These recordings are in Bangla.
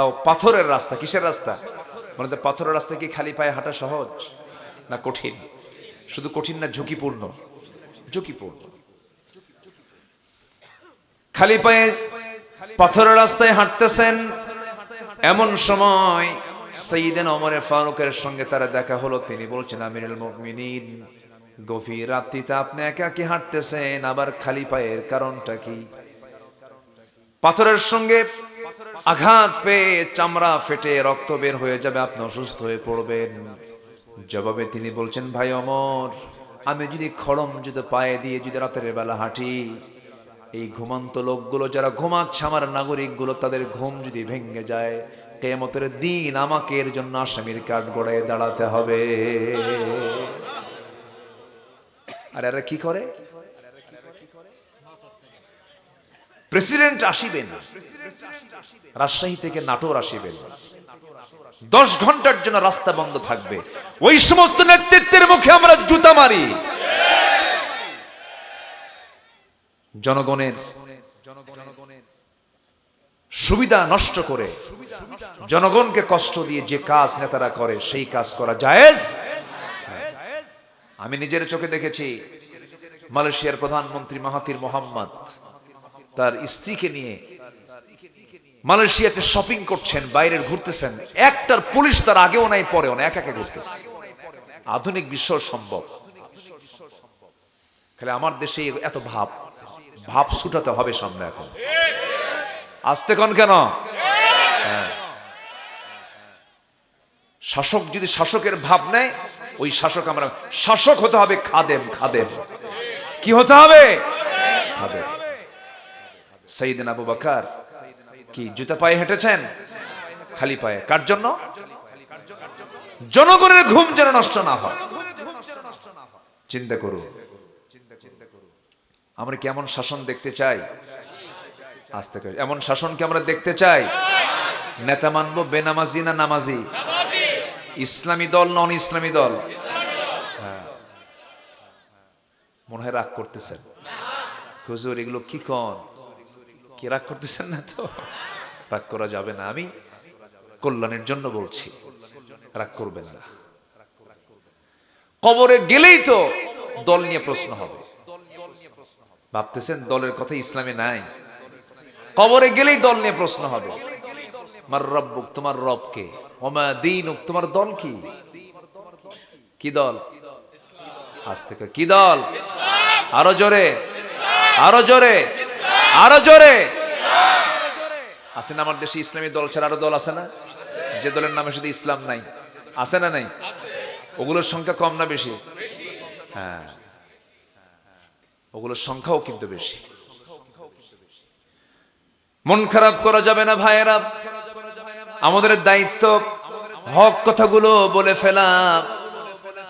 তাও পাথরের রাস্তা। কিসের রাস্তা? মানে পাথরের রাস্তা কি খালি পায়ে হাঁটা সহজ না কঠিন? শুধু কঠিন না, ঝুঁকিপূর্ণ। ঝুঁকিপূর্ণ। খালি পায়ে পাথরের রাস্তায় হাঁটতেছেন, এমন সময় সাইয়েদনা ওমর ফারুকের সঙ্গে তার দেখা হলো। তিনি বলছেন, আমিরুল মুমিনিন, গভীর রাত্রিতে আপনি একাকী হাঁটতেছেন, আবার খালি পায়ের কারণটা কি? পাথরের সঙ্গে আঘাত পেয়ে চামড়া ফেটে রক্ত বের হয়ে যাবে, আপনি অসুস্থ হয়ে পড়বেন। জবাবে তিনি বলছেন, ভাই ওমর, আমি যদি খড়ম যদি পায়ে দিয়ে যদি রাতের বেলা হাঁটি, এই ঘুমন্ত লোকগুলো যারা ঘুমাচ্ছে, আমার নাগরিকগুলো, তাদের ঘুম যদি ভেঙে যায়, কিয়ামতের দিন আমাকে এর জন্য আসামির কাঠ গড়ায় দাঁড়াতে হবে। আর এরা কি করে? প্রেসিডেন্ট আসিবেন, রাজশাহী থেকে নাটোর আসিবেন, 10 ঘন্টার জন্য রাস্তা বন্ধ থাকবে। ওই সমস্ত নেতৃত্বের মুখে আমরা জুতা মারি। জনগণের সুবিধা নষ্ট করে, জনগণকে কষ্ট দিয়ে যে কাজ নেতারা করে, সেই কাজ করা জায়েজ? আমি নিজের চোখে দেখেছি, মালয়েশিয়ার প্রধানমন্ত্রী মাহাথির মোহাম্মদ তার স্ত্রীকে নিয়ে মালয়েশিয়াতে শপিং করছেন, বাইরে ঘুরতেছেন, একটার পুলিশ তার আগেও নাই পরেও না, একা একা ঘুরতেছে। আধুনিক বিশ্ব সম্ভব? খালি আমার দেশে এত ভাব ছুটাতে হবে সামনে। এখন আসতে কোন কেন? শাসক যদি শাসকের ভাব নেয়, ওই শাসক আমরা, শাসক হতে হবে খাদেম। খাদেম কি হতে হবে? খাদেম। সাইয়েদনা আবু বকর কি জুতা পায়ে হেঁটেছেন? খালি পায়ে। কার জন্য? জনগণের ঘুম যেন নষ্ট না হয়। চিন্তা করুন, আমরা কেমন শাসন দেখতে চাই? আস্তে করে, এমন শাসন কি আমরা দেখতে চাই? নেতা মানবো বেনামাজি না নামাজি? ইসলামী দল নন ইসলামী দল? হ্যাঁ। মনে হয় রাগ করতেছেন হুজুর, এগুলো কি কন? কি রাগ করতেছেন না তো? রাগ করা যাবে না, আমি কল্যাণের জন্য বলছি, রাগ করবেন না। কবরে গেলেই তো দল নিয়ে প্রশ্ন হবে। ভাবতেছেন দলের কথা ইসলামে নাই? কবরে গেলেই দল নিয়ে প্রশ্ন হবে। মার রব্বুক, তোমার রব কে? ওমা দীনুক, তোমার দল কি? কি দল? আজ থেকে কি দল? আরো জোরে, আরো জোরে, আরো জোরে। আছে না আমার দেশে ইসলামী দল ছাড়া আরো দল আছে না? যে দলের নামে শুধু ইসলাম নাই, আছে না নাই? ওগুলোর সংখ্যা কম না বেশি? হ্যাঁ, ওগুলোর সংখ্যাও কিন্তু বেশি। মন খারাপ করা যাবে না ভাইয়েরা, আমাদের দায়িত্ব হক কথাগুলো বলে ফেলা,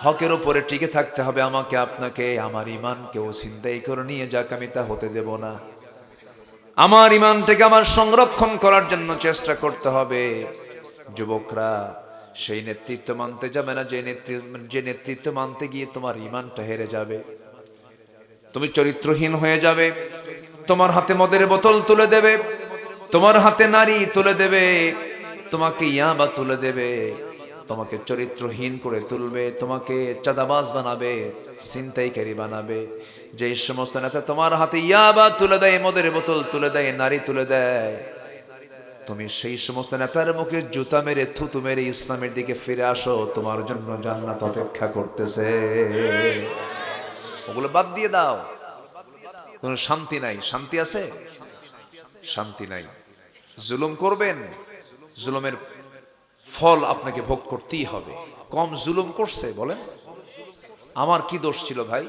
হকের উপরে টিকে থাকতে হবে আমাকে আপনাকে। আমার ঈমানকেও ছিনতাই করে নিয়ে যাক, আমি তা হতে দেব না। আমার ঈমানটাকে আমার সংরক্ষণ করার জন্য চেষ্টা করতে হবে। যুবকরা, সেই নেতৃত্ব মানতে যাবে না যে নেতৃত্ব মানতে গিয়ে তোমার ঈমানটা হেরে যাবে, তুমি চরিত্রহীন হয়ে যাবে। তোমার হাতে মদের বোতল তুলে দেবে, তোমার হাতে নারী তুলে দেবে, তোমাকে ইয়াবা তুলে দেবে, তোমাকে চরিত্রহীন করে তুলবে, তোমাকে চাঁদাবাজ বানাবে, ছিনতাইকারী বানাবে। যে সমস্ত নেতা তোমার হাতে ইয়াবা তুলে দেয়, মদের বোতল তুলে দেয়, নারী তুলে দেয়, তুমি সেই সমস্ত নেতার মুখে জুতা মেরে, থুতু মেরে ইসলামের দিকে ফিরে আসো, তোমার জন্য জান্নাত অপেক্ষা করতেছে। ওগুলো বাদ দিয়ে দাও। কোনো শান্তি নাই। শান্তি আছে? শান্তি নাই। জুলুম করবেন, জুলুমের ফল আপনাকে ভোগ করতেই হবে। কম জুলুম করছে বলেন? আমার কি দোষ ছিল ভাই?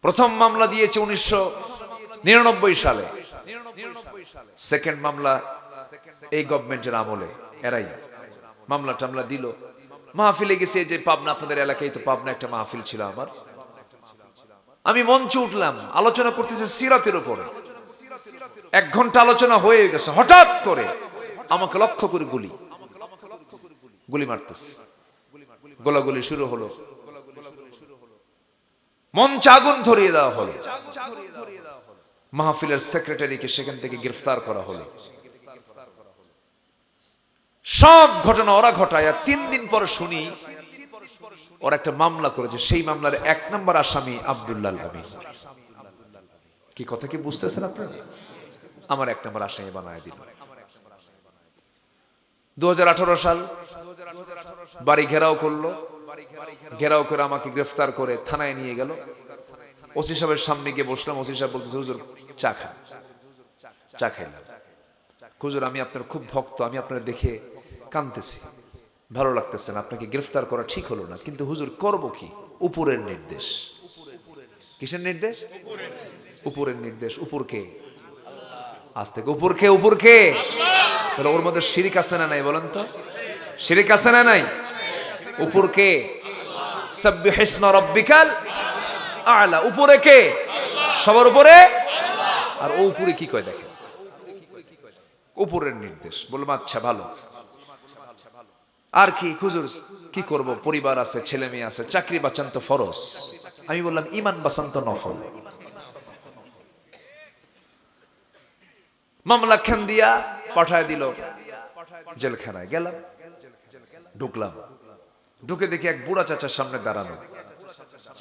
প্রথম মামলা দিয়েছে 1999 সালে, সেকেন্ড মামলা এই গভর্নমেন্টের আমলে, এরাই মামলা টামলা দিল। মাহফিলে গেছে, যে পাবনা, আপনাদের এলাকায় তো পাবনা একটা মাহফিল ছিল আমার, আমি মঞ্চে উঠলাম, আলোচনা করতেছে সিরাতের উপরে। 1 ঘন্টা আলোচনা হয়ে গেছে, হঠাৎ করে আমাকে লক্ষ্য করে গুলি মারতেছে। গোলাগুলি শুরু হলো, মঞ্চে আগুন ধরিয়ে দেওয়া হলো, মাহফিলের সেক্রেটারিকে সেখান থেকে গ্রেফতার করা হলো। সব ঘটনা ওরা ঘটায়, আর 3 দিন পর শুনি ওরা একটা মামলা করেছে, সেই মামলার 1 নম্বর আসামি আব্দুল্লাহ আমিন। কি কথা কি বুঝতেছেন আপনারা? আমার 1 নম্বর আসামি বানায় দিল। 2018 সাল বাড়ি ঘেরাও করলো, ঘেরাও করে আমাকে গ্রেফতার করে থানায় নিয়ে গেল। ওসি সাহেবের সামনে গিয়ে বসলাম। ওসি সাহেব বলতেছে, হুজুর চা খান। চা খাইলাম। হুজুর আমি আপনার খুব ভক্ত, আমি আপনার দেখে কাঁদতেছি, ভালো লাগতেছে না, আপনাকে গ্রেফতার করা ঠিক হলো না, কিন্তু হুজুর করব কি? উপরের নির্দেশ। কিসের নির্দেশ? উপরের নির্দেশ। উপরকে আজ থেকে উপরকে, উপরকে তাহলে ওর মধ্যে শিরিক আছে না নাই বলেন তো? শিরিক আছে না নাই? উপরকে সাব্বিহ ইসমা রাব্বিকাল আ'লা। উপরে কে? সবার উপরে। আর ও উপরে কি কয় দেখেন, উপরের নির্দেশ। বললাম আচ্ছা ভালো। আর কি হুজুর কি করব, পরিবার আছে, ছেলে মেয়ে আছে, চাকরি বাঁচান তো ফরজ। আমি বললাম ঈমান বাঁচান তো নফল। মামলা খান দিয়া পাঠায় দিল জেলখানায়। গেলাম, ঢুকলাম, ঢুকে দেখি এক বুড়া চাচার সামনে দাঁড়ানো।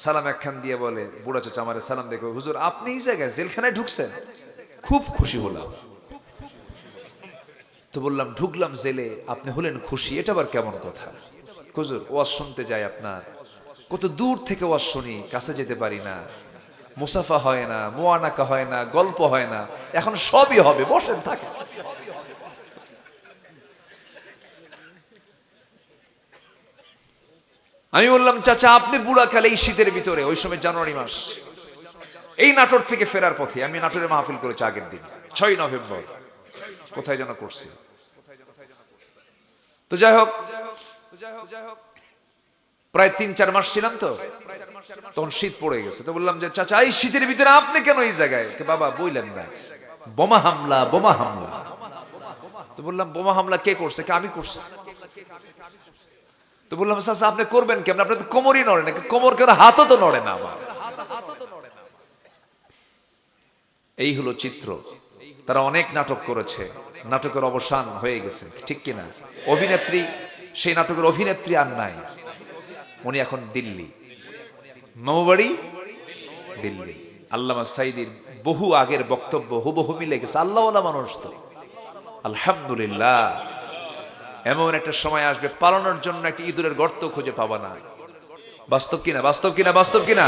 সালাম একখান দিয়ে বলে, বুড়া চাচা আমারে সালাম দেখে, হুজুর আপনি এই জায়গায় জেলখানায় ঢুকছেন? খুব খুশি হলাম। তো বললাম ঢুকলাম জেলে, আপনি হলেন খুশি, এটা আবার কেমন কথা? হুজুর ওয়াজ শুনতে যাই আপনার, কত দূর থেকে ওয়াজ শুনি, কাছে যেতে পারি না, মুসাফা হয় না, মুআনাকা হয় না, গল্প হয় না, এখন সবই হবে, বসেন থাকে। আমি বললাম চাচা আপনি বুড়া কালে এই শীতের ভিতরে, ওই সময় জানুয়ারি মাস, এই নাটোর থেকে ফেরার পথে, আমি নাটোরে মাহফিল করেছি আগের দিন 6 নভেম্বর, কোথায় যেন করছি। তো যাই হোক, প্রায় 3-4 মাস ছিলাম, তো তখন শীত পড়ে গেছে। তো বললাম যে চাচা এই শীতের ভিতরে আপনি কেন এই জায়গায়? বাবা বললেন না, বোমা হামলা, বোমা হামলা। তো বললাম বোমা হামলা কে করছে? আমি করছি। তো বললাম চাচা আপনি করবেন কেমন? আপনি তো কোমরই নড়ে না, কোমর কেন, হাতও তো নড়ে না আমার। এই হলো চিত্র। তারা অনেক নাটক করেছে, নাটকের অবসান হয়ে গেছে, ঠিক কিনা? অভিনেত্রী, সেই নাটকের অভিনেত্রী আর নাই, উনি এখন দিল্লি, মামাবাড়ি দিল্লি। আল্লামা সাইদির বহু আগের বক্তব্য হুবহু মিলে গেছে। আল্লাহওয়ালা মানুষ তো, আলহামদুলিল্লাহ। এমন একটা সময় আসবে পালানোর জন্য একটা ইঁদুরের গর্ত খুঁজে পাবা না। বাস্তব কিনা? বাস্তব কিনা? বাস্তব কিনা?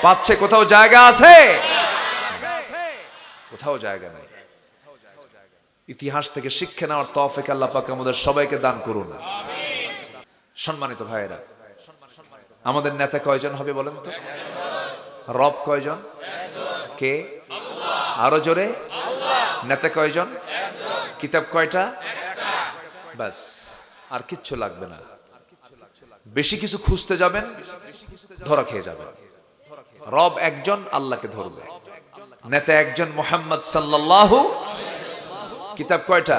পাচ্ছে কোথাও জায়গা আছে? কোথাও জায়গা নাই। ইতিহাস থেকে শিক্ষা নেওয়ার তৌফিক আল্লাহ পাক আমাদের সবাইকে দান করুন। সম্মানিত ভাইয়েরা, আমাদের নেতা কয়জন হবে বলেন তো? রব কয়জন? কে? আরো জোরে। নেতা কয়জন? কিতাব কয়টা? বাস, আর কিচ্ছু লাগবে না। বেশি কিছু খুঁজতে যাবেন, ধরা খেয়ে যাবেন। রব একজন, আল্লাহকে ধরবে। নেতা একজন, মুহাম্মদ সাল্লাল্লাহু। কিতাব কয়টা?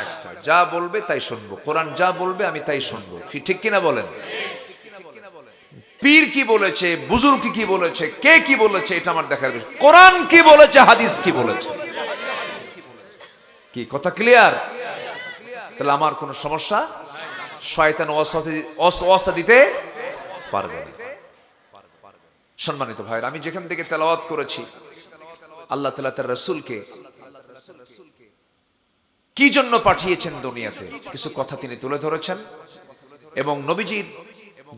একটা। যা বলবে তাই শুনবো, কোরআন যা বলবে আমি তাই শুনবো, কি ঠিক কিনা বলেন? পীর কি বলেছে, বুজুর্গ কি বলেছে, কে কি বলেছে, এটা আমার দেখার বিষয়। কোরআন কি বলেছে, হাদিস কি বলেছে, কি কথা ক্লিয়ার? তাহলে আমার কোনো সমস্যা, শয়তান ওয়াসওয়াসা দিতে পারবে না। সম্মানিত ভাইরা, আমি যেখান থেকে তেলাওয়াত করেছি, আল্লাহ তাআলা তার রাসূলকে কি জন্য পাঠিয়েছেন দুনিয়াতে, কিছু কথা তিনি তুলে ধরেছেন, এবং নবীজির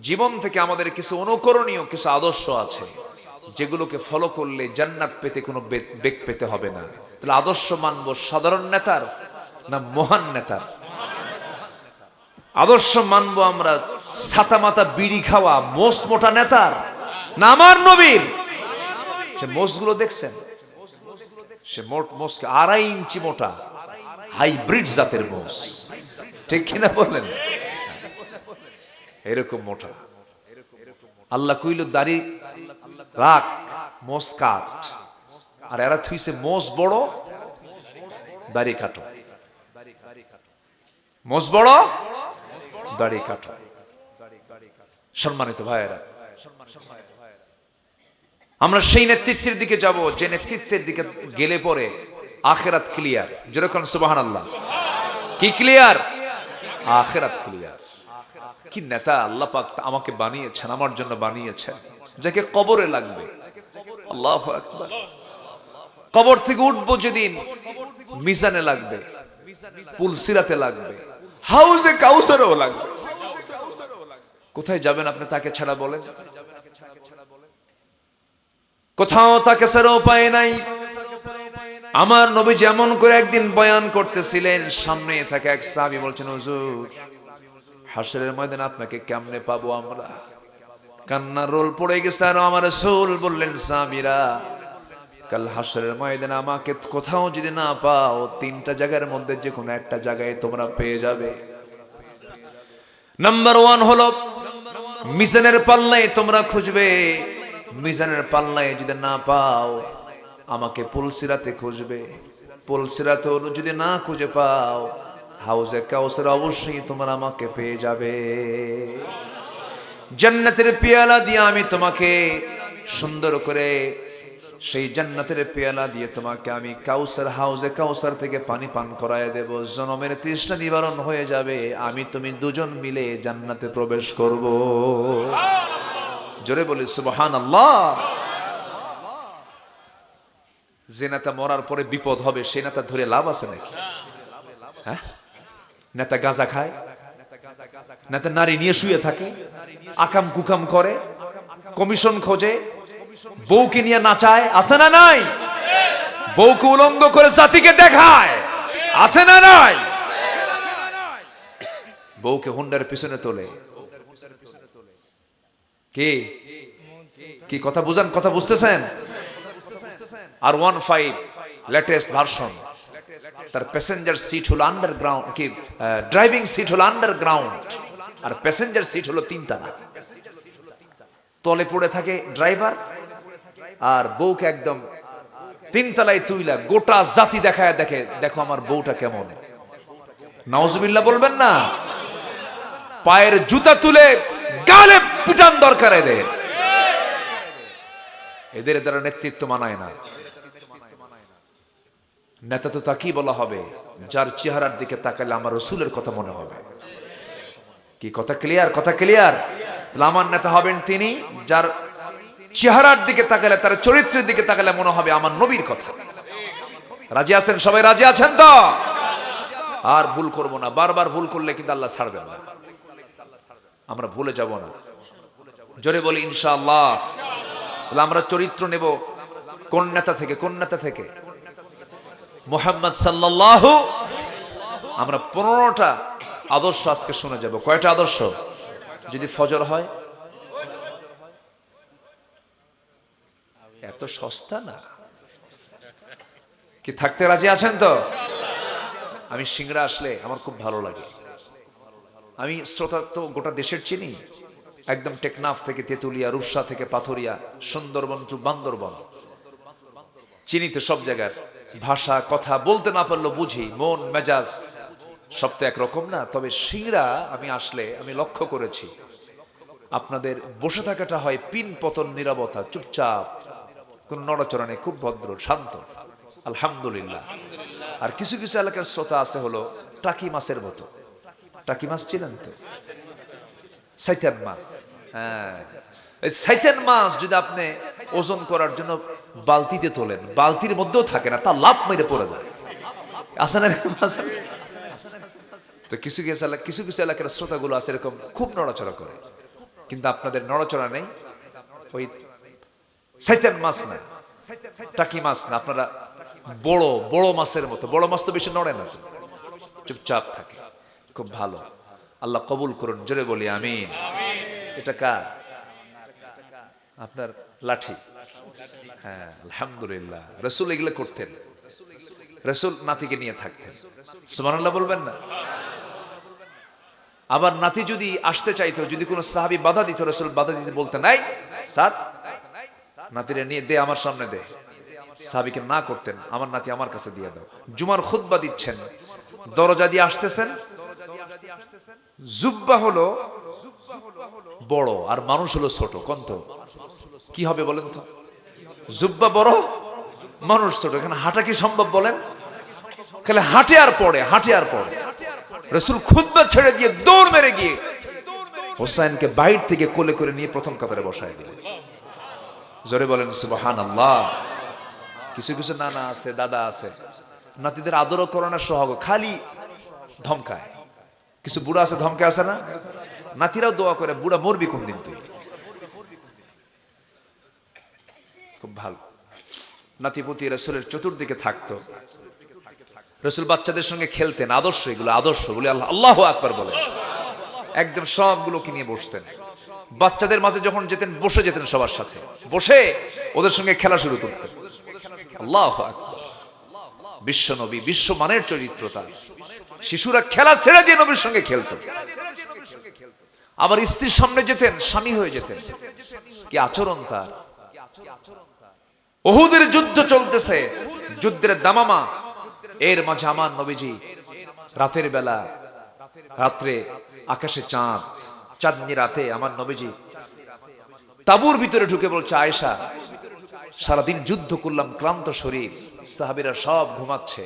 জীবন থেকে আমাদের কিছু অনুকরণীয় কিছু আদর্শ আছে, যেগুলোকে ফলো করলে জান্নাত পেতে কোনো বেগ পেতে হবে না। তাহলে আদর্শ মানবো সাধারণ নেতার না মহান নেতার? আদর্শ মানবো আমরা ছাতা মাতা বিড়ি খাওয়া মোষ মোটা নেতার না আমার নবীর? সে মোষগুলো দেখছেন, সে মোষ 2.5 ইঞ্চি মোটা, হাইব্রিড জাতের মোষ, ঠিক কিনা বলেন? এরকম মোটা। আল্লাহ কইল দাড়ি রাখ, মোষ কাট, আর এরা থুইছে মোষ বড়, দাড়ি কাটো। মোষ বড়, দাড়ি কাটো। সম্মানিত ভাইয়েরা, আমরা সেই নেতৃত্বের দিকে যাব যে নেতৃত্বের দিকে গেলে পরে আখিরাত ক্লিয়ার। যেরকম সুবহানাল্লাহ, কি ক্লিয়ার? আখিরাত ক্লিয়ার। কি নেতা আল্লাহ পাক আমাকে বানিয়েছেন, আমার জন্য বানিয়েছেন, যাকে কবরে লাগবে। আল্লাহু আকবার। কবর থেকে উঠবো যেদিন, মিজানে লাগবে, পুলসিরাতে লাগবে, হাউজে কাউসারেও লাগবে। কোথায় যাবেন আপনি তাকে ছাড়া বলেন? কোথাও তাকে ছাড়া উপায় নাই। আমার নবী যেমন করে একদিন বয়ান করতেছিলেন, সামনে থাকে এক সাহাবী বলছেন, হুজুর হাশরের ময়দানে আপনাকে কেমনে পাবো আমরা? কান্নার রোল পড়ে গেছে। আর আমার রাসূল বললেন, সাহাবীরা কাল হাশরের ময়দানে আমাকে কোথাও যদি না পাও, তিনটা জায়গার মধ্যে যে কোনো একটা জায়গায় তোমরা পেয়ে যাবে। নাম্বার 1 হলো মিজানের পাল্লায় তোমরা খুঁজবে। মিজানের পাল্লায় যদি না পাও, আমাকে পুলসিরাতে খুঁজবে। পুলসিরাতে যদি না খুঁজে পাও, হাউজে কাউসার অবশ্যই তোমরা আমাকে পেয়ে যাবে। জান্নাতের পেয়ালা দিয়ে আমি তোমাকে সুন্দর করে, সেই জান্নাতের পেয়ালা দিয়ে তোমাকে আমি কাউসার, হাউজে কাউসার থেকে পানি পান করায় দেব। জনমের তৃষ্ণা নিবারণ হয়ে যাবে। আমি তুমি দুজন মিলে জান্নাতে প্রবেশ করব। জোরে বলি সুবহানাল্লাহ। যে নেতা মরার পরে বিপদ হবে, সে নেতা ধরে লাভ আছে নাকি? হ্যাঁ, নেতা গাঁজা খায়, নেতা নারী নিয়ে শুয়ে থাকে, আকাম কুকাম করে, কমিশন খোঁজে, বউকে নিয়ে নাচায়, আছে না নাই? বউকে উলঙ্গ করে জাতিকে দেখায়, আছে না নাই? বউকে হুন্ডার পিছনে তোলে। কি কি কথা বুঝান, কথা বুঝতেছেন? আর 15 লেটেস্ট ভার্সন, তার প্যাসেঞ্জার সিট হলো আন্ডারগ্রাউন্ড, কি ড্রাইভিং সিট হলো আন্ডারগ্রাউন্ড, আর প্যাসেঞ্জার সিট হলো তিনতলা। তলে পড়ে থাকে ড্রাইভার, আর বউকে একদম তিনতলায় তুইলা গোটা জাতি দেখায়, দেখে দেখো আমার বউটা কেমন। নাউজুবিল্লাহ বলবেন না? পায়ের জুতা তুলে গালে পিটান দরকার এদের। এদের দ্বারা নেতৃত্ব মানায় না। নেতা তো তাকেই বলা হবে যার চেহারার দিকে তাকালে আমার রাসূলের কথা মনে হবে। কি কথা ক্লিয়ার? কথা ক্লিয়ার? আমার নেতা হবেন তিনি যার চেহারার দিকে তাকালে, তার চরিত্রের দিকে তাকালে মনে হবে আমার নবীর কথা। রাজি আছেন? সবাই রাজি আছেন তো? আর ভুল করব না। বারবার ভুল করলে কিন্তু আল্লাহ ছাড়বেন না। আমরা ভুলে যাব না। জোরে বলি ইনশাআল্লাহ। তাহলে আমরা চরিত্র নেব কোন নেতা থেকে? কোন নেতা থেকে? মুহাম্মদ সাল্লাল্লাহু। আমরা 15টা আদর্শ আজকে শুনে যাব। কয়টা আদর্শ? যদি ফজর হয়, এত সস্তা না। কি থাকতে রাজি আছেন তো? আমি সিংড়া আসলে আমার খুব ভালো লাগে। আমি শ্রোতা তো গোটা দেশের চিনি, একদম টেকনাফ থেকে তেতুলিয়া, রূপসা থেকে পাথরিয়া, সুন্দরবন টু বান্দরবন, চিনি তো সব জায়গার ভাষা। কথা বলতে না পারলেও বুঝি, মন মেজাজ সব তো একরকম না। তবে সিংড়া আমি আসলে আমি লক্ষ্য করেছি, আপনাদের বসে থাকাটা হয় পিন পতন, নীরবতা, চুপচাপ, কোন নড়াচড়া নেই, খুব ভদ্র শান্ত, আলহামদুলিল্লাহ। আর কিছু কিছু এলাকার শ্রোতা আছে হলো টাকি মাছের মতো। টাকি মাছ চিনেন তো? শয়তান মাছ। হ্যাঁ, এই শয়তান মাছ যদি আপনি ওজন করার জন্য বালতিতে তোলেন, বালতির মধ্যেও থাকে না, তা লাফ মেরে পড়ে যায়। আছে না? তো কিছু কিছু এলাকার শ্রোতাগুলো আছে এরকম, খুব নড়াচড়া করে। কিন্তু আপনাদের নড়াচড়া নেই, ওই শয়তান মাছ না, টাকি মাছ না, আপনারা বড় বড় মাছের মতো। বড় মাছ তো বেশি নড়ে না, চুপচাপ থাকে, খুব ভালো। আল্লাহ কবুল করুন। জোরে বলি আমিন। এটা কার? আপনার লাঠি। হ্যাঁ, আলহামদুলিল্লাহ। রাসূল এগুলো করতেন, রাসূল নাতিকে নিয়ে থাকতেন। সুবহানাল্লাহ বলবেন না? আবার নাতি যদি আসতে চাইতো, যদি কোনো সাহাবী বাধা দিত, রাসূল বাধা দিতে বলতেন, নাই স্যার নাতিরে নিয়ে দে, আমার সামনে দে। সাহাবীকে না করতেন, আমার নাতি আমার কাছে দিয়ে দাও। জুমার খুতবা দিচ্ছেন, দরজা দিয়ে আসতেছেন, জুব্বা হলো বড় আর মানুষ হলো ছোট, কন্ত কি হবে বলেন তো? জুব্বা বড়, মানুষ ছোট, এখানে হাঁটা কি সম্ভব বলেন? খালি হাঁটে আর পড়ে, হাঁটে আর পড়ে। রাসূল খুতবা ছেড়ে দিয়ে দৌড় মেরে গিয়ে হোসাইনকে বাইরে থেকে কোলে করে নিয়ে প্রথম কাতারে বসায় দিলেন। জোরে বলেন সুবহানাল্লাহ। কিছু কিছু নানা আছে, দাদা আছে, নাতিদের আদরও করে না, সোহাগ খালি ধমকায়। কিছু বুড়া আছে ধমকে আছে না, নাতিরাও দোয়া করে, বুড়া মরবি কোন দিন তুই। খুব ভালো নাতিপুতি রাসূলের চতুর্দিকে থাকতো। রাসূল বাচ্চাদের সঙ্গে খেলতেন, আদর্শ এগুলো, আদর্শ বলে আল্লাহু আকবার বলে একদম সবগুলোকে নিয়ে বসতেন। বাচ্চাদের মাঝে যখন যেতেন বসে যেতেন, সবার সাথে বসে ওদের সঙ্গে খেলা শুরু করতেন। আল্লাহু আকবার। বিশ্ব নবী, বিশ্বমানের চরিত্র তার। শিশুরা খেলা ছেড়ে দিয়ে নবীর সঙ্গে খেলতো। আবার স্ত্রীর সামনে যেতেন, স্বামী হয়ে যেতেন। কি আচরণ তার। উহুদের যুদ্ধ চলতেছে, যুদ্ধের দামামা, এর মাঝে আমার নবীজি রাতের বেলা, রাত্রে আকাশে চাঁদ, চাঁদনি রাতে আমার নবীজি তাঁবুর ভিতরে ঢুকে বলছে, আয়েশা সারাদিন যুদ্ধ করলাম, ক্লান্ত শরীর, সাহাবীরা সব ঘুমাচ্ছে,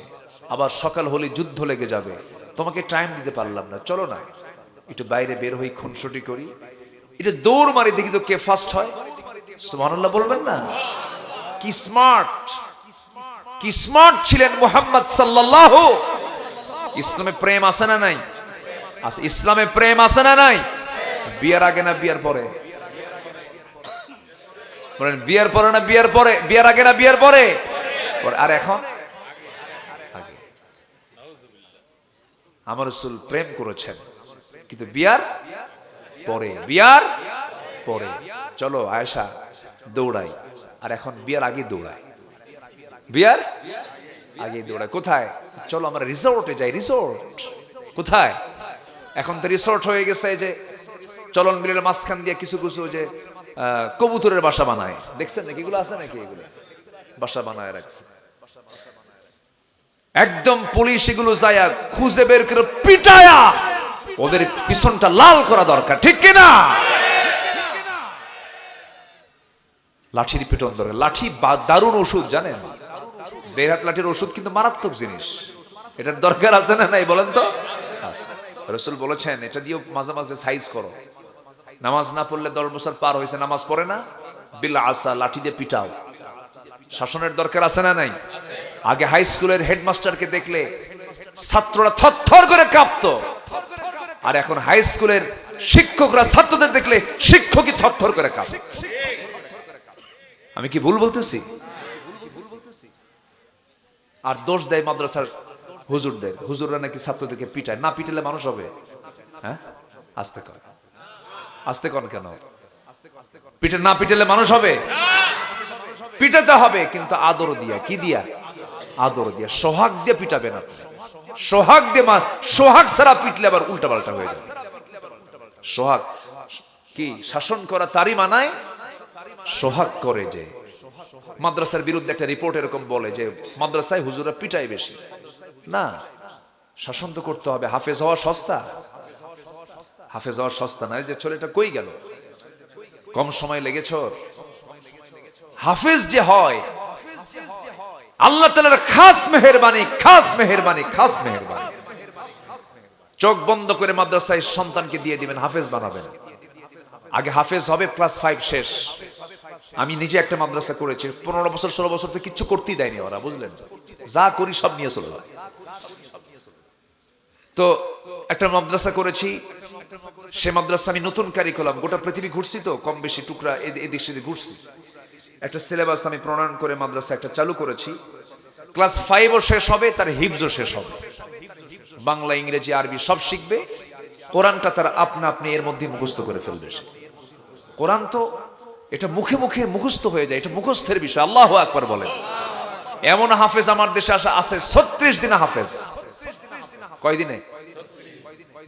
আবার সকাল হলে যুদ্ধ লেগে যাবে, তোমাকে টাইম দিতে পারলাম না, চলো না একটু বাইরে বের হই, খুনসুটি করি, এটা দৌড় মারি, দেখি তো কে ফার্স্ট হয়। সুবহানাল্লাহ বলবেন না? কি স্মার্ট, কি স্মার্ট ছিলেন মুহাম্মদ সাল্লাল্লাহু। ইসলামে প্রেম আছে না নাই? আছে। ইসলামে প্রেম আছে না নাই? বিয়ার আগে না বিয়ার পরে? বলেন বিয়ার পরে না বিয়ার পরে? বিয়ার আগে না বিয়ার পরে? আর এখন আগে। আমার রাসূল প্রেম করেছেন, কিন্তু বিয়ার পরে, বিয়ার পরে। চলো আয়েশা দৌড়াই, আর এখন বিয়ার আগে দৌড়ায়, বিয়ার আগে দৌড়ায়। কোথায়? চলো আমরা রিসোর্টে যাই। রিসোর্ট কোথায়? এখন তো রিসোর্ট হয়ে গেছে যে চলন বিলের মাঝখান দিয়ে কিছু কিছু যে কবুতরের বাসা বানায়, দেখছেন নাকি? এগুলো আছে নাকি? এগুলো বাসা বানায় রাখছে, একদম পুলিশ এগুলো যায়া খুঁজে বের করে পিটায়া ওদের পিছনটা লাল করা দরকার, ঠিক কিনা? লাঠির পিটন দরকার। লাঠি দারুণ ওষুধ, জানেন? দেড় হাত লাঠির ওষুধ কিন্তু মারাত্মক জিনিস। এটার দরকার আছে না নাই বলেন তো? রাসূল বলেছেন এটা দিয়েও মাঝে মাঝে সাইজ করো। নামাজ না পড়লে 10 বছর পার হয়েছে, নামাজ পড়ে না, বিল আসা, লাঠি দিয়ে পিটাও। শাসনের দরকার আছে না নাই? আগে হাই স্কুলের হেডমাস্টারকে দেখলে ছাত্ররা থরথর করে কাঁপতো, আর এখন হাই স্কুলের শিক্ষকরা ছাত্রদের দেখলে শিক্ষকই থরথর করে কাঁপে। আমি কি ভুল বলতেছি? আর দোষ দেয় মাদ্রাসার হুজুরদের। হুজুররা নাকি ছাত্রদেরকে পিটায়। না পিটালে মানুষ হবে? হ্যাঁ, আস্তে কর, আস্তে কর। কেন পিটে? না পিটালে মানুষ হবে? পিটাতে হবে, কিন্তু আদর দিয়া। কি দিয়া? আদর দিয়া, সোহাগ দিয়ে পিটাবেন আপনি। সোহাগ দিয়ে, সোহাগ ছাড়া পিটলে আবার উল্টা পাল্টা হয়ে যাবে। সোহাগ কি? শাসন করা তারই মানায়, সোহাগ করে যে। মাদ্রাসার বিরুদ্ধে একটা রিপোর্ট এরকম বলে যে মাদ্রাসায় হুজুররা পিটায় বেশি। না, শাসন তো করতে হবে। হাফেজ হওয়া সস্তা? হাফেজ হওয়া সস্তা না। যে ছেলেটা কই গেল? কম সময় লেগেছ। হাফেজ যে হয় আল্লাহ তাআলার খাস মেহেরবানি, খাস মেহেরবানি, খাস মেহেরবানি। চোখ বন্ধ করে মাদ্রাসায় সন্তানকে দিয়ে দিবেন, হাফেজ বানাবেন। আগে হাফেজ হবে ক্লাস 5 শেষ। আমি নিজে একটা মাদ্রাসা করেছি, 15 বছর 16 বছর তো কিচ্ছু করতেই দেয়নি ওরা, বুঝলেন? যা করি সব নিয়ে চলে যায়। তো একটা মাদ্রাসা করেছি, সে মাদ্রাসা আমি নতুন কারিকুলাম, গোটা পৃথিবী ঘুরছি তো, কম বেশি টুকরা এদিক সেদিক ঘুরছি। একটা সিলেবাস আমি প্রণয়ন করে মাদ্রাসা একটা চালু করেছি। ক্লাস 5ও শেষ হবে, তার হিফজও শেষ হবে। বাংলা, ইংরেজি, আরবি সব শিখবে। কোরআনটা তার আপনি এর মধ্যে মুখস্থ করে ফেলবে। কোরআন তো এটা মুখে মুখে মুখস্থ হয়ে যায়, এটা মুখস্থের বিষয়। আল্লাহু আকবার বলেন। এমন হাফেজ আমার দেশে আছে 36 দিনে হাফেজ। কয় দিনে?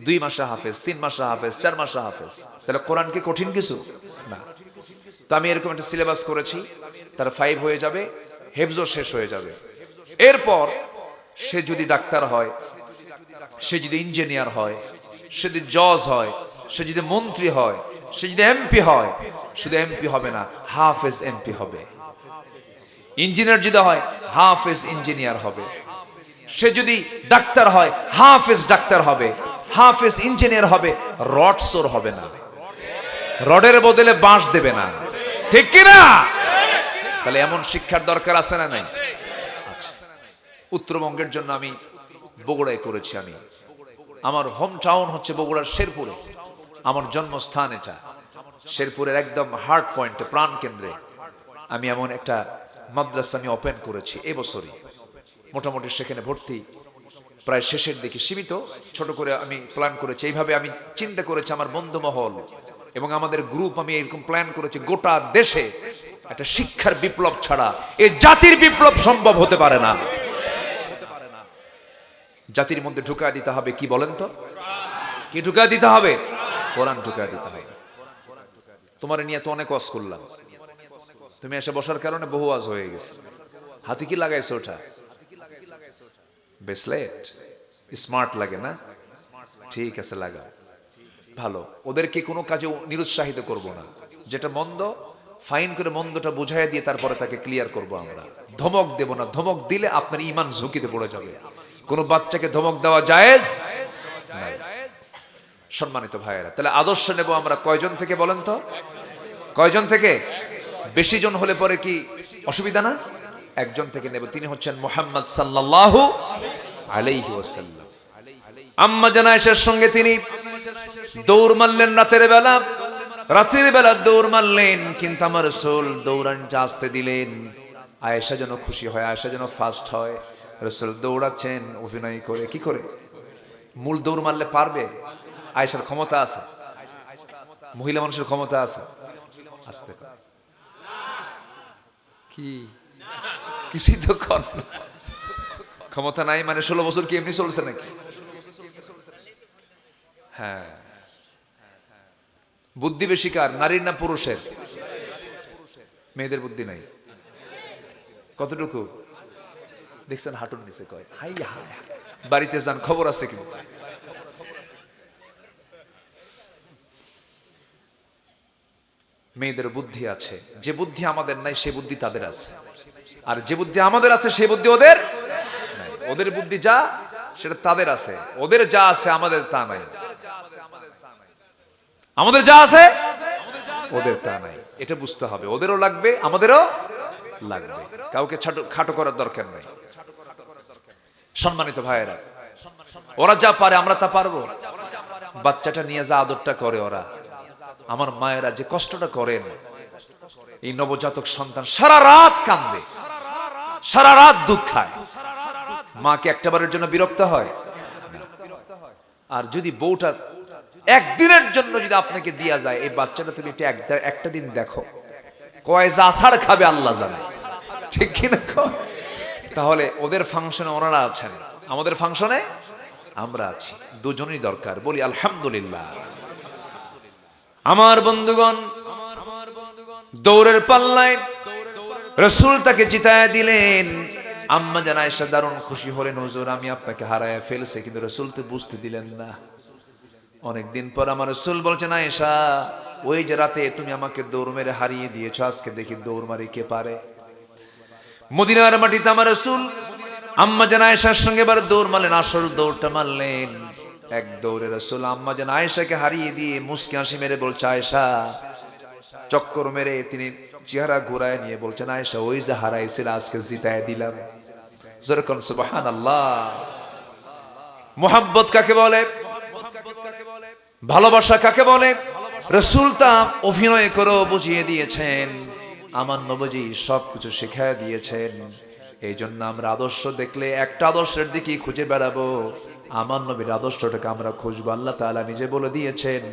2 মাসে হাফেজ, 3 মাসে হাফেজ, 4 মাসে হাফেজ। তাহলে কোরআন কি কঠিন কিছু না? তো আমি এরকম একটা সিলেবাস করেছি, তার 5 হয়ে যাবে, হেফজও শেষ হয়ে যাবে। এরপর সে যদি ডাক্তার হয়, সে যদি ইঞ্জিনিয়ার হয়, সে যদি জজ হয়, সে যদি মন্ত্রী হয়, সে যদি এমপি হয়, শুধু এমপি হবে না, হাফেজ এমপি হবে। ইঞ্জিনিয়ার যদি হয়, হাফেজ ইঞ্জিনিয়ার হবে। সে যদি ডাক্তার হয়, হাফেজ ডাক্তার হবে, হাফেজ ইঞ্জিনিয়ার হবে, রড চোর হবে না, রডের বদলে বাঁশ দেবে না, ঠিক কি না? তাহলে এমন শিক্ষার দরকার আছে না নাই? উত্তরবঙ্গের জন্য আমি বগুড়ায় করেছি। আমার হোম টাউন হচ্ছে বগুড়ার শেরপুরে, আমার জন্মস্থান এটা। শেরপুরের একদম হার্ট পয়েন্টে, প্রাণ কেন্দ্রে আমি এমন একটা মাদ্রাসা আমি ওপেন করেছি এবছরই। মোটামুটি সেখানে ভর্তি প্রায় শেষের দিকে, সীমিত ছোট করে আমি প্ল্যান করেছি। এইভাবে আমি চিন্তা করেছি, আমার বন্ধু মহল এবং আমাদের গ্রুপ, আমি এরকম প্ল্যান করেছি, গোটা দেশে একটা শিক্ষার বিপ্লব ছাড়া এই জাতির বিপ্লব সম্ভব হতে পারে না। জাতির মধ্যে ঢুকা দিতে হবে কি বলেন তো? কি ঢুকা দিতে হবে? কোরআন ঢুকা দিতে হবে। তোমার নিয়ে তো অনেক ওয়াজ করলাম, তুমি এসে বসার কারণে বহু ওয়াজ হয়ে গেছে। হাতে কি লাগাইছো? ওটা ব্রেসলেট, স্মার্ট লাগে না? ঠিক আছে, লাগা, ভালো। ওদেরকে কোনো কাজে নিরুৎসাহিত করব না, যেটা মন্দ ফাইন করে মন্দটা বুঝাইয়া দিয়ে তারপরে তাকে ক্লিয়ার করব। আমরা ধমক দেব না, ধমক দিলে আপনার ঈমান ঝুঁকিতে পড়ে যাবে। কোন বাচ্চাকে ধমক দেওয়া জায়েজ নাই। সম্মানিত ভাইয়েরা, তাহলে আদর্শ নেব আমরা কয়জন থেকে বলেন তো? কয়জন থেকে? বেশি জন হলে পরে কি অসুবিধা না? একজন থেকে নেব, তিনি হচ্ছেন মুহাম্মদ সাল্লাল্লাহু আলাইহি ওয়াসাল্লাম। আম্মা জান আয়েশার সঙ্গে তিনি দৌড় মারলেন রাতের বেলা দৌড় মারলেন, কিন্তু আমার রাসূল দৌড়ানটা আসতে দিলেন। আয়েশা যেন খুশি হয়, আয়েশা যেন ফাস্ট হয়। রাসূল দৌড়াচ্ছেন অভিনয় করে, কি করে? মূল দৌড় মারলে পারবে? আয়েশার ক্ষমতা আছে, মহিলা মানুষের ক্ষমতা আছে। আস্তে কি কিছুই তো কর, ক্ষমতা নাই মানে 16 বছর কি এমনি চলছে নাকি? হ্যাঁ, বুদ্ধি বেশি কার, নারীর না পুরুষের? মেয়েদের বুদ্ধি নাই। কতটুকু দেখছেন? হাঁটুর নিচে কয় হাই হাই। বাড়িতে যান, খবর আছে কিন্তু। মেয়েদের বুদ্ধি আছে, যে বুদ্ধি আমাদের নাই সে বুদ্ধি তাদের আছে, আর যে বুদ্ধি আমাদের আছে সে বুদ্ধি ওদের নাই। ওদের বুদ্ধি যা সেটা তাদের আছে, ওদের যা আছে আমাদের তা নাই। আমাদের যা আছে ওদের তা নাই, এটা বুঝতে হবে। ওদেরও লাগবে, আমাদেরও লাগবে, কাউকে খাটো করার দরকার নাই। সম্মানিত ভাইয়েরা, ওরা যা পারে আমরা তা পারবো? বাচ্চাটা নিয়ে যা আদরটা করে ওরা, আমার মায়েরা যে কষ্টটা করেন, এই নবজাতক সন্তান সারা রাত কান্দে, সারা রাত দুধ খায়, মাকে একটাবারের জন্য বিরক্ত হয়? আর যদি বউটা একদিনের জন্য যদি আপনাকে দিয়া যায়, এই বাচ্চাটা তুমি একটা দিন দেখো, কয় যা আছাড় খাবে আল্লাহ জানে, ঠিক কিনা? তাহলে ওদের ফাংশনে ওনারা আছেন, আমাদের ফাংশনে আমরা আছি, দুজনই দরকার। বলি আলহামদুলিল্লাহ। আমার বন্ধুগণ, দৌড়ের পাল্লায় রাসূল তাকে জিতায় দিলেন। আম্মা জান আয়েশা দারুণ খুশি হলেন, হুজুর আমি আপনাকে হারায় ফেলছি। কিন্তু রাসূল তো বুঝতে দিলেন না। অনেকদিন পর আমার রাসূল বলছেন, আয়েশা ওই যে রাতে তুমি আমাকে দৌড় মেরে হারিয়ে দিয়েছো, আজকে দেখি দৌড় মারি কে পারে। মদিনার মাটিতে আমার রাসূল আম্মা জান আয়েশার সঙ্গে এবার দৌড় মারলেন, আসল দৌড়টা মারলেন। এক দৌড়ে রাসূল আম্মা জান আয়েশাকে হারিয়ে দিয়ে মুস্কি হাসি মেরে বলছে, আয়েশা, চক্কর মেরে তিনি চেহারা ঘুরায় নিয়ে বলছেন, আয়েশা ওই যে হারাইছিল আজকে জিতায় দিলাম। যেরকম সুবহানাল্লাহ। মুহাব্বত কাকে বলে? ভালোবাসা কাকে বলে? রাসূল তা অভিনয় করে বুঝিয়ে দিয়েছেন, আমার নবীজি সবকিছু শিখায় দিয়েছেন। এই জন্য আমরা আদর্শ দেখলে একটা আদর্শের দিকে খুঁজে বেড়াবো, আমার নবীর আদর্শটাকে আমরা খুঁজবো। আল্লাহ তাআলা নিজে বলে দিয়েছেন,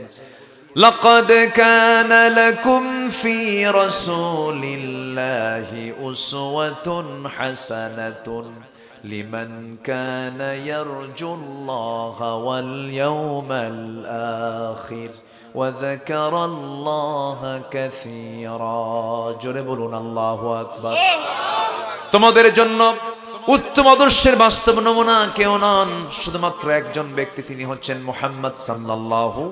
লাকাদ কানা লাকুম ফি রাসূলিল্লাহি উসওয়াতুন হাসানাতুন লিমান কানা ইয়ারজুল্লাহা ওয়াল ইয়াওমাল আখির ওয়া যাকারাল্লাহা কাসীরা। জোরে বলুন আল্লাহু আকবার। তোমাদের জন্য উত্তম আদর্শের বাস্তব নমুনা কেউ নন, শুধুমাত্র একজন ব্যক্তি, তিনি হচ্ছেন মুহাম্মদ সাল্লাল্লাহু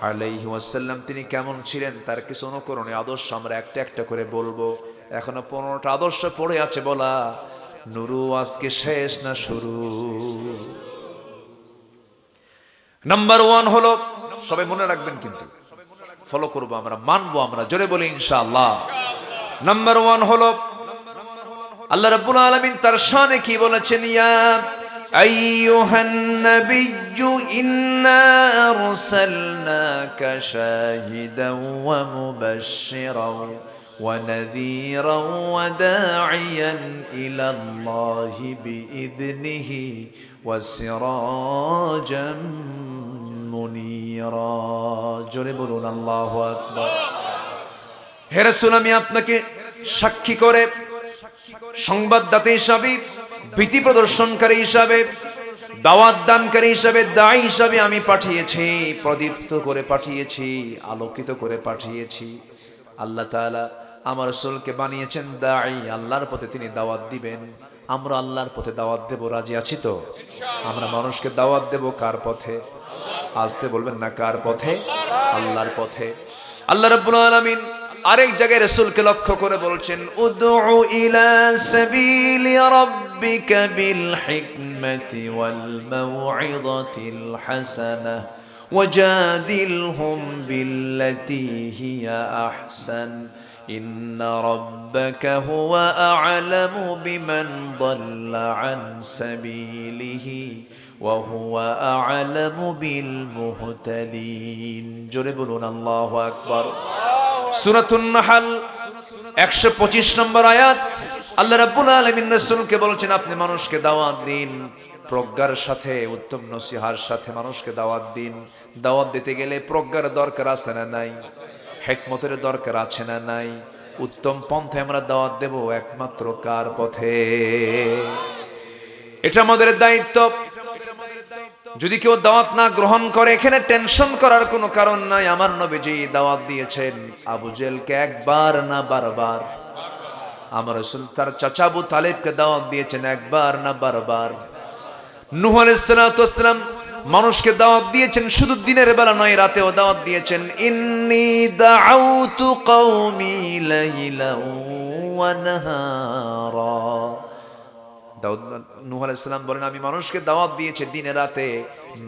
আলাইহি ওয়াসাল্লাম। তিনি কেমন ছিলেন তার কিছু অনুকরণীয় আদর্শ আমরা একটা একটা করে বলবো। এখনো 15টা আদর্শ পড়ে আছে বলা, নুরু আজকে শেষ না শুরু? নাম্বার 1 হলো, সবাই মনে রাখবেন, কিন্তু ফলো করবো আমরা, মানবো আমরা, জোরে বলি ইনশাআল্লাহ। নাম্বার 1 হলো, আল্লাহ রাব্বুল আলামিন তার শানে কি বলেছেন? ইয়া আইয়ুহান নাবিয়্যু ইন্না আরসালনাকা শাহিদাও ওয়া মুবাশশিরাও ওয়া নাযীরাও ওয়া দাঈয়ান ইলাল্লাহি বিইذনিহি ওয়া সিরাজাম মুনীরা। জোরে বলুন আল্লাহু আকবার। হে রাসূল, আমি আপনাকে সাক্ষী করে, সংবাদদাতা হিসাবে, ভীতি প্রদর্শনকারী হিসাবে, দাওয়াত দানকারী হিসাবে, দাঈ হিসাবে আমি পাঠিয়েছি, প্রদীপ্ত করে পাঠিয়েছি, আলোকিত করে পাঠিয়েছি। আল্লাহ তাআলা আমার রাসূলকে বানিয়েছেন দাঈ, আল্লাহর পথে তিনি দাওয়াত দিবেন। আমরা আল্লাহর পথে দাওয়াত দেব, রাজি আছি তো? আমরা মানুষকে দাওয়াত দেব কার পথে? আসতে বলবেন না, কার পথে? আল্লাহর পথে। আল্লাহ রাব্বুল আলামিন আরেক জায়গায় রাসূলকে লক্ষ্য করে বলছেন, উদউ ইলা সাবিলি রাব্বিকা বিল হিকমাতি ওয়াল মাউইযাতিল হাসানাহ ওয়াজাদিলহুম বিল্লাতী হিয়া আহসান ইন্না রাব্বাকা হুয়া আ'লামু বিমান দাল্লা আন সাবিলিহি ওয়া হুয়া আ'লামু বিল মুহতাদিন। জোরে বলুন আল্লাহু আকবার। সূরাতুন নাহল 125 নম্বর আয়াত। আল্লাহ রাব্বুল আলামিন রাসূলকে বলেছেন, আপনি মানুষকে দাওয়াত দিন, প্রজ্ঞার সাথে, উত্তম নসিহার সাথে মানুষকে দাওয়াত দিন। দাওয়াত দিতে গেলে প্রজ্ঞার দরকার আছে না নাই? হিকমতের দরকার আছে না নাই? উত্তম পন্থায় আমরা দাওয়াত দেব একমাত্র কার পথে? এটা আমাদের দায়িত্ব। যদি কেউ দাওয়াত না গ্রহণ করে, এখানে টেনশন করার কোনো কারণ নাই। আমার নবীজি দাওয়াত দিয়েছেন আবু জেলকে একবার না বারবার। আমার রাসূল তার চাচা আবু তালেবকে দাওয়াত দিয়েছেন একবার না বারবার। নূহ আলাইহিস সালাতু ওয়াস সালাম মানুষকে দাওয়াত দিয়েছেন, শুধু দিনের বেলা নয়, রাতেও দাওয়াত দিয়েছেন। ইন্নী দাআউতু কওমি লাইলান ওয়া নাহারা। নূহ আলাইহিস সালাম বলেন, আমি মানুষকে দাওয়াত দিয়েছি দিনে রাতে।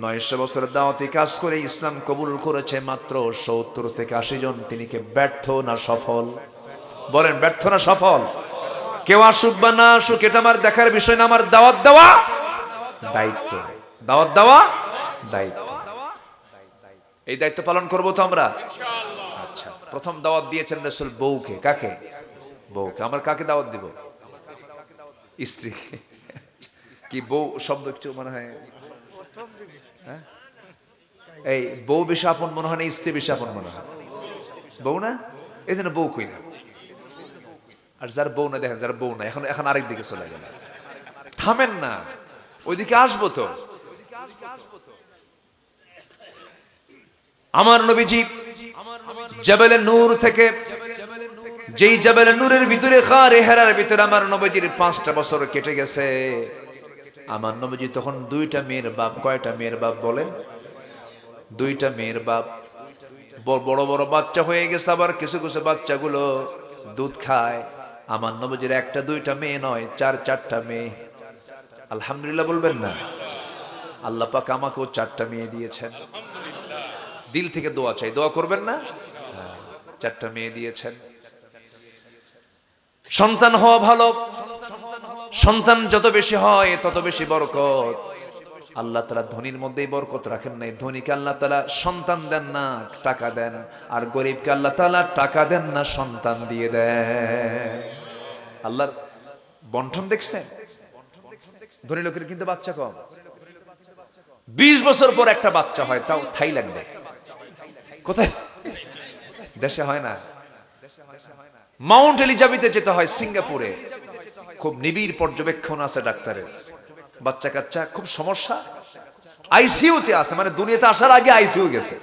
900 বছর দাওয়াতি কাজ করে ইসলাম কবুল করেছে মাত্র 70 থেকে 80 জন। তিনি কি ব্যর্থ না সফল? বলেন, ব্যর্থ না সফল? কেউ আসুক বা না আসুক, এটা আমার দেখার বিষয় না। আমার দাওয়াত দেওয়া দায়িত্ব, দাওয়াত দেওয়া দায়িত্ব। এই দায়িত্ব পালন করবো তো আমরা ইনশাআল্লাহ। আচ্ছা, প্রথম দাওয়াত দিয়েছেন রাসূল বউকে। কাকে? বউকে। আমরা কাকে দাওয়াত দিব? স্ত্রী। কি বউ শব্দ একটু মনে হয়, হ্যাঁ? এই বউ বেশি আপন মনে হয় না, স্ত্রী বেশি আপন মনে হয়? বউ না, এই জন্য বউ কই না। আর যার বউ না, দেখেন যার বউ না, এখন আরেক দিকে চলে গেল। থামেন না, ওইদিকে আসবো তো। আমার নবীজি জাবালে নূর থেকে, যেই জাবালে নূরের ভিতরে, গারে হেরার ভিতরে আমার নবীজির 5টা বছর কেটে গেছে। আমার নবীজি তখন 2টা মেয়ের বাপ। কয়টা মেয়ের বাপ বলেন? 2টা মেয়ের বাপ। বড় বড় বাচ্চা হয়ে গেছে, আবার কিছু কিছু বাচ্চাগুলো দুধ খায়। আমার নবীজির 1টা 2টা মেয়ে নয়, 4টা মেয়ে। আলহামদুলিল্লাহ বলবেন না? আল্লাহ পাক আমাকেও 4টা মেয়ে দিয়েছেন। দিল থেকে দোয়া চাই, দোয়া করবেন না? 4টা মেয়ে দিয়েছেন। সন্তান হওয়া ভালো, সন্তান যত বেশি হয় তত বেশি বরকত। আল্লাহ তাআলা ধনীর মধ্যেই বরকত রাখেন নাই। ধনীকে আল্লাহ তাআলা সন্তান দেন না, টাকা দেন। আর গরিবকে আল্লাহ তাআলা টাকা দেন না, সন্তান দিয়ে দেন। আল্লাহর বন্টন দেখছেন? ধনী লোকের কিন্তু বাচ্চা কম। 20 বছর পর একটা বাচ্চা হয়, তাও থাইল্যান্ডে। কোথায়? দেশে হয় না। মাউন্ট এলিজাবেথে যেতে হয়, সিঙ্গাপুরে। খুব নিবিড় পর্যবেক্ষণ আছে ডাক্তারের। বাচ্চা কাচ্চা খুব সমস্যা, আইসিইউতে আছে, মানে দুনিয়াতে আসার আগে আইসিইউ গেছে।